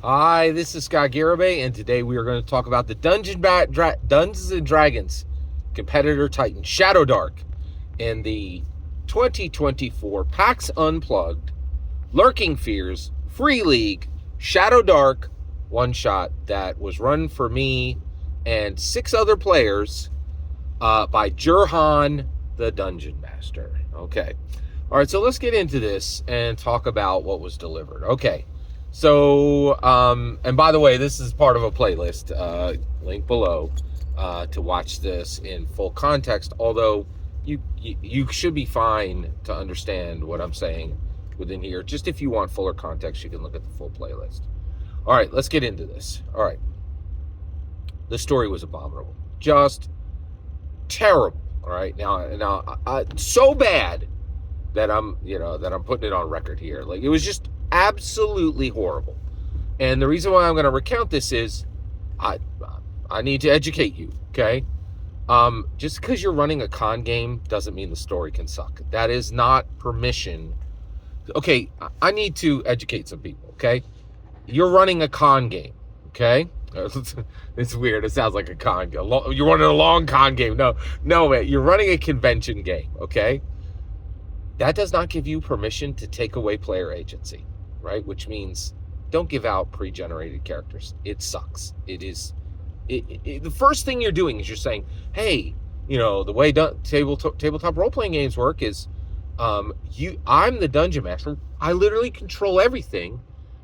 Hi, this is Scott Garibay, and today we are going to talk about the Dungeons and Dragons competitor titan Shadowdark and the 2024 PAX Unplugged Lurking Fears Free League Shadowdark one shot that was run for me and 6 other players by Jurhan the Dungeon Master. Okay. All right, so let's get into this and talk about what was delivered. Okay. So, and by the way, this is part of a playlist, link below, to watch this in full context, although you should be fine to understand what I'm saying within here. Just if you want fuller context, you can look at the full playlist. All right, let's get into this. All right. The story was abominable. Just terrible. All right. Now, so bad that I'm putting it on record here. Like, it was just absolutely horrible. And the reason why I'm going to recount this is I need to educate you, okay? Just because you're running a con game doesn't mean the story can suck. That is not permission. Okay, I need to educate some people, okay? You're running a con game, okay? It's weird. It sounds like a con game. You're running a long con game. No, man. You're running a convention game, okay? That does not give you permission to take away player agency, right? Which means don't give out pre-generated characters. It sucks. It is. The first thing you're doing is you're saying, hey, the way tabletop role-playing games work is I'm the dungeon master. I literally control everything.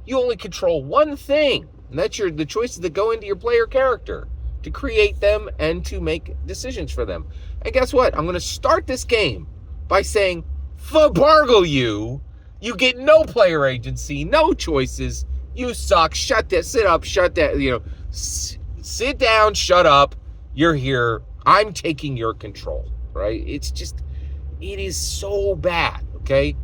You only control one thing, and that's the choices that go into your player character to create them and to make decisions for them. And guess what? I'm going to start this game by saying, Fabargo you get no player agency, no choices, you suck, shut that, sit up, shut that, sit down, shut up, you're here, I'm taking your control, right? It is so bad, okay?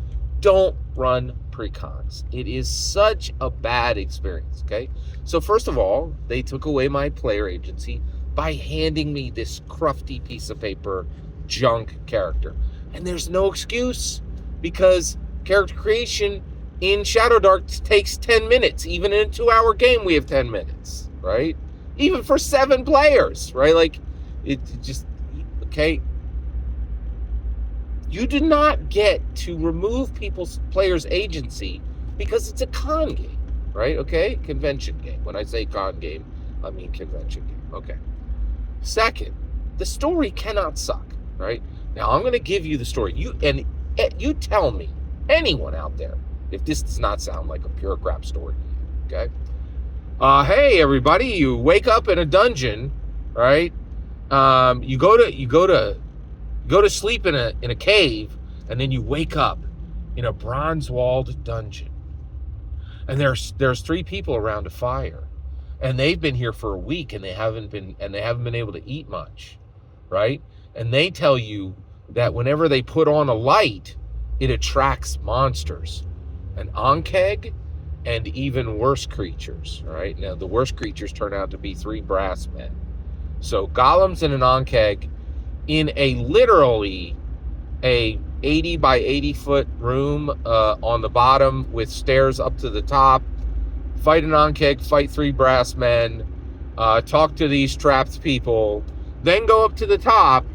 Don't run pre-cons. It is such a bad experience, okay? So first of all, they took away my player agency by handing me this crufty piece of paper junk character. And there's no excuse, because character creation in Shadowdark takes 10 minutes. Even in a 2-hour game, we have 10 minutes, right? Even for 7 players, right? Like, it just, okay. You do not get to remove players' agency because it's a con game, right? Okay? Convention game. When I say con game, I mean convention game. Okay. Second, the story cannot suck, right? Now, I'm going to give you the story. You tell me, anyone out there, if this does not sound like a pure crap story, okay? Hey, everybody, you wake up in a dungeon, right? You go to sleep in a cave, and then you wake up in a bronze-walled dungeon. And there's 3 people around a fire, and they've been here for a week, and they haven't been able to eat much, right? And they tell you that whenever they put on a light, it attracts monsters, an Ankeg, and even worse creatures, right? Now, the worst creatures turn out to be 3 brass men. So golems and an Ankeg in literally a 80 by 80 foot room on the bottom with stairs up to the top. Fight an Ankeg, fight 3 brass men, talk to these trapped people, then go up to the top.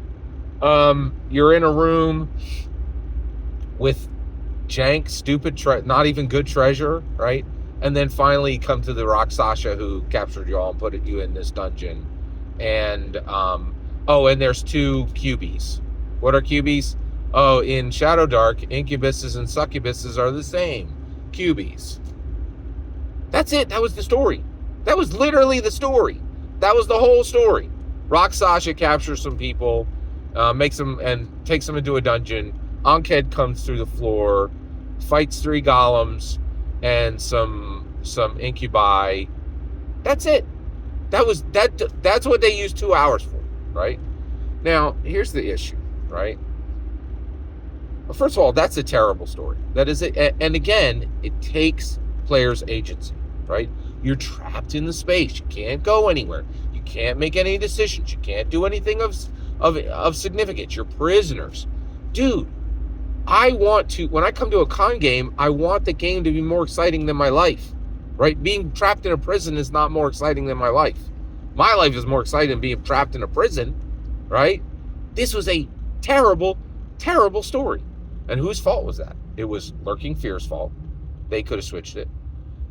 You're in a room with jank, stupid, not even good treasure, right? And then finally come to the Rakshasa who captured you all and put you in this dungeon. And, and there's 2 cubies. What are cubies? Oh, in Shadowdark, incubuses and succubuses are the same. Cubies. That's it. That was the story. That was literally the story. That was the whole story. Rakshasa captures some people, makes them and takes them into a dungeon. Ankhed comes through the floor, fights 3 golems and some incubi. That's it. That's what they used 2 hours for, right? Now, here's the issue, right? Well, first of all, that's a terrible story. That is it. And again, it takes players' agency, right? You're trapped in the space. You can't go anywhere. You can't make any decisions. You can't do anything of significance. You're prisoners. Dude, when I come to a con game, I want the game to be more exciting than my life. right? Being trapped in a prison is not more exciting than my life. My life is more exciting than being trapped in a prison, right? This was a terrible, terrible story. And whose fault was that? It was Lurking Fear's fault. They could have switched it.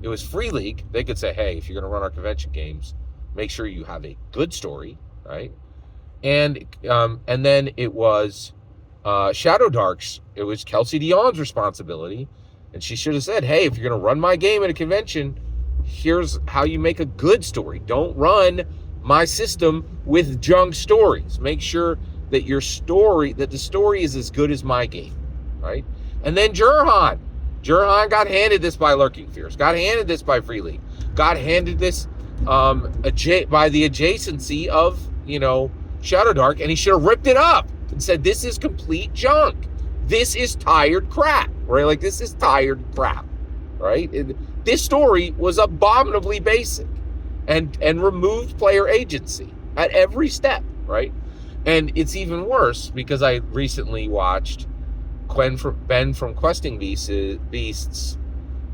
It was Free League. They could say, hey, if you're going to run our convention games, make sure you have a good story, right? And then it was Shadowdark's. It was Kelsey Dion's responsibility. And she should have said, hey, if you're going to run my game at a convention, here's how you make a good story. Don't run my system with junk stories. Make sure that the story is as good as my game, right? And then Jurhan got handed this by Lurking Fears, got handed this by Free League, got handed this by the adjacency of, Shadowdark, and he should have ripped it up and said, this is complete junk. This is tired crap, right? Like, this is tired crap, right? This story was abominably basic and removed player agency at every step, right? And it's even worse because I recently watched Ben from Questing Beasts,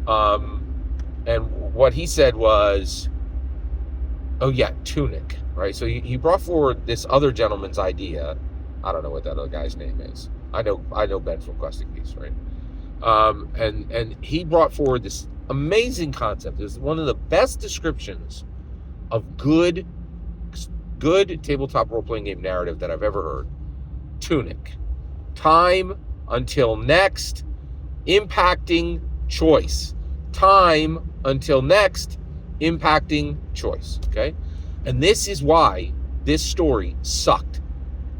and what he said was, oh yeah, Tunic, right? So he brought forward this other gentleman's idea. I don't know what that other guy's name is. I know Ben from Questing Beasts, right? And he brought forward this amazing concept. It's one of the best descriptions of good tabletop role-playing game narrative that I've ever heard. Tunic. Time until next, impacting choice. Time until next, impacting choice. Okay? And this is why this story sucked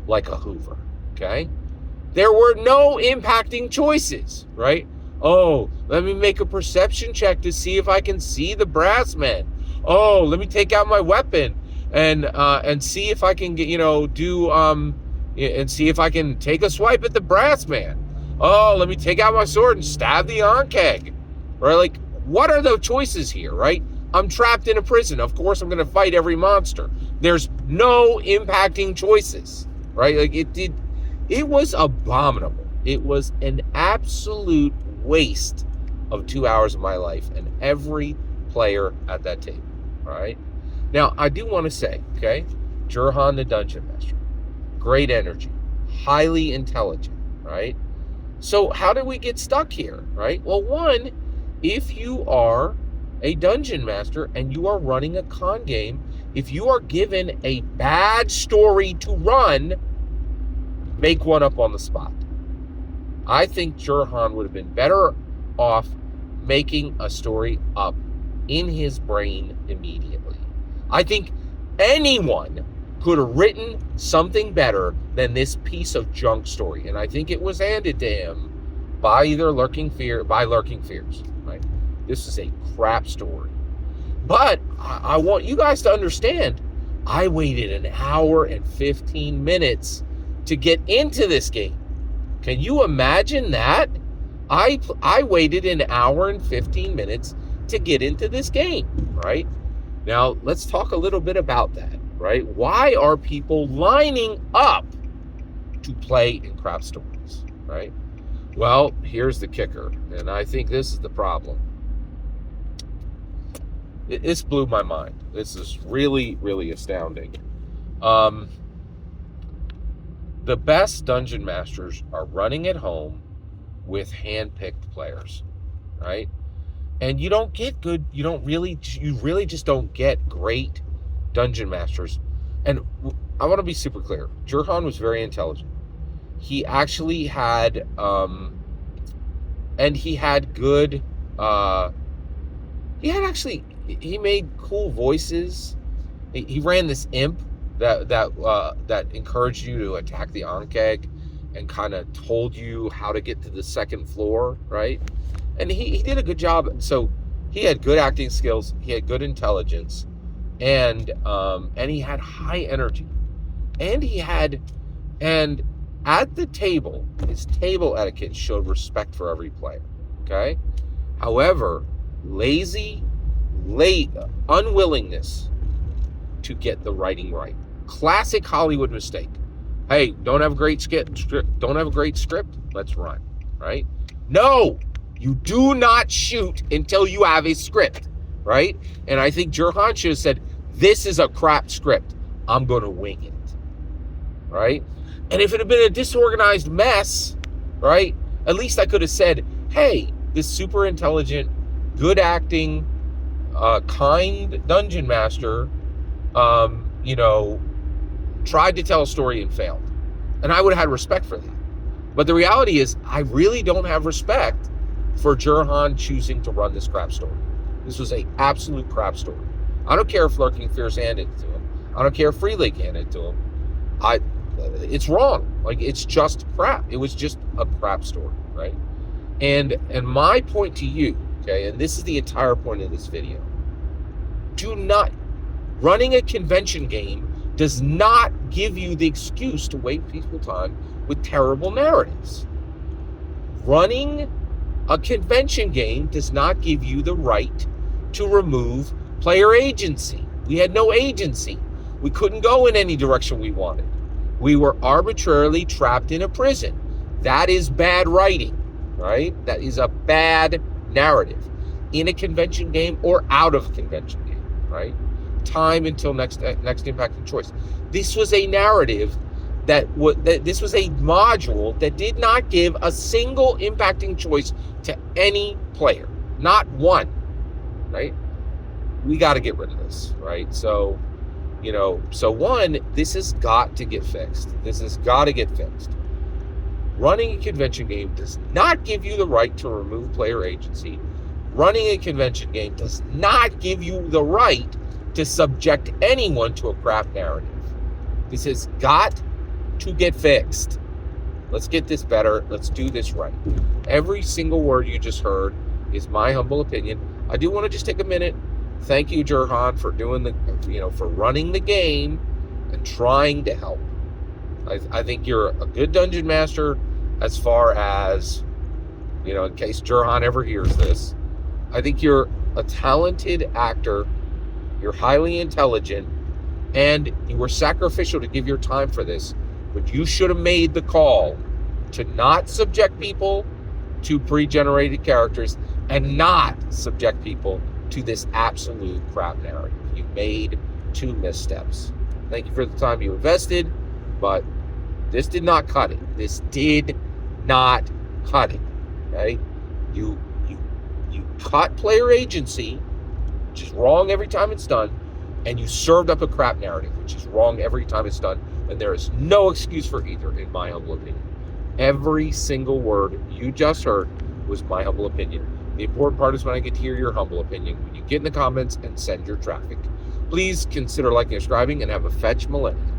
like a Hoover. Okay? There were no impacting choices, right? Oh, let me make a perception check to see if I can see the brass man. Oh, let me take out my weapon and see if I can get, and see if I can take a swipe at the brass man. Oh, let me take out my sword and stab the Ankeg. Right? Like, what are the choices here, right? I'm trapped in a prison. Of course, I'm going to fight every monster. There's no impacting choices, right? Like, it was abominable. It was an absolute waste of 2 hours of my life and every player at that table, right? Now, I do want to say, okay, Jurhan the Dungeon Master, great energy, highly intelligent, right? So how did we get stuck here, right? Well, one, if you are a Dungeon Master and you are running a con game, if you are given a bad story to run, make one up on the spot. I think Jurhan would have been better off making a story up in his brain immediately. I think anyone could have written something better than this piece of junk story, and I think it was handed to him by Lurking Fears, right? This is a crap story. But I want you guys to understand, I waited an hour and 15 minutes to get into this game. Can you imagine that? I waited an hour and 15 minutes to get into this game, right? Now, let's talk a little bit about that, right? Why are people lining up to play in crap stories, right? Well, here's the kicker, and I think this is the problem. This blew my mind. This is really, really astounding. The best dungeon masters are running at home with hand-picked players, right? And you really just don't get great dungeon masters. And I want to be super clear. Jurhan was very intelligent. He actually had, he made cool voices. He ran this imp that encouraged you to attack the Ankeg and kind of told you how to get to the second floor, right? And he did a good job. So he had good acting skills, he had good intelligence, and he had high energy. And at the table, his table etiquette showed respect for every player, okay? However, unwillingness to get the writing right. Classic Hollywood mistake. Hey, don't have a great script. Let's run, right? No, you do not shoot until you have a script. right? And I think Jurhan should have said, this is a crap script. I'm going to wing it, right? And if it had been a disorganized mess, right, at least I could have said, hey, this super intelligent, good acting, kind dungeon master, tried to tell a story and failed. And I would have had respect for that. But the reality is, I really don't have respect for Jurhan choosing to run this crap story. This was an absolute crap story. I don't care if Lurking Fears handed it to him. I don't care if Free League handed it to him. It's wrong. Like, it's just crap. It was just a crap story, right? And my point to you, okay, and this is the entire point of this video, running a convention game does not give you the excuse to waste people's time with terrible narratives. Running a convention game does not give you the right to remove player agency. We had no agency. We couldn't go in any direction we wanted. We were arbitrarily trapped in a prison. That is bad writing, right? That is a bad narrative in a convention game or out of a convention game, right? Time until next impacting choice. This was a narrative this was a module that did not give a single impacting choice to any player, not one, right? We got to get rid of this, right? So, one, this has got to get fixed. This has got to get fixed. Running a convention game does not give you the right to remove player agency. Running a convention game does not give you the right to subject anyone to a crap narrative. This has got to get fixed. Let's get this better. Let's do this right. Every single word you just heard is my humble opinion. I do want to just take a minute. Thank you, Jurhan, for doing for running the game and trying to help. I think you're a good dungeon master as far as, in case Jurhan ever hears this. I think you're a talented actor. You're highly intelligent, and you were sacrificial to give your time for this. But you should have made the call to not subject people to pre-generated characters and not subject people to this absolute crap narrative. You made 2 missteps. Thank you for the time you invested, but this did not cut it. This did not cut it. Okay? You cut player agency, which is wrong every time it's done, and you served up a crap narrative, which is wrong every time it's done. And there is no excuse for either, in my humble opinion. Every single word you just heard was my humble opinion. The important part is when I get to hear your humble opinion, when you get in the comments and send your traffic. Please consider liking and subscribing, and have a fetch millennium.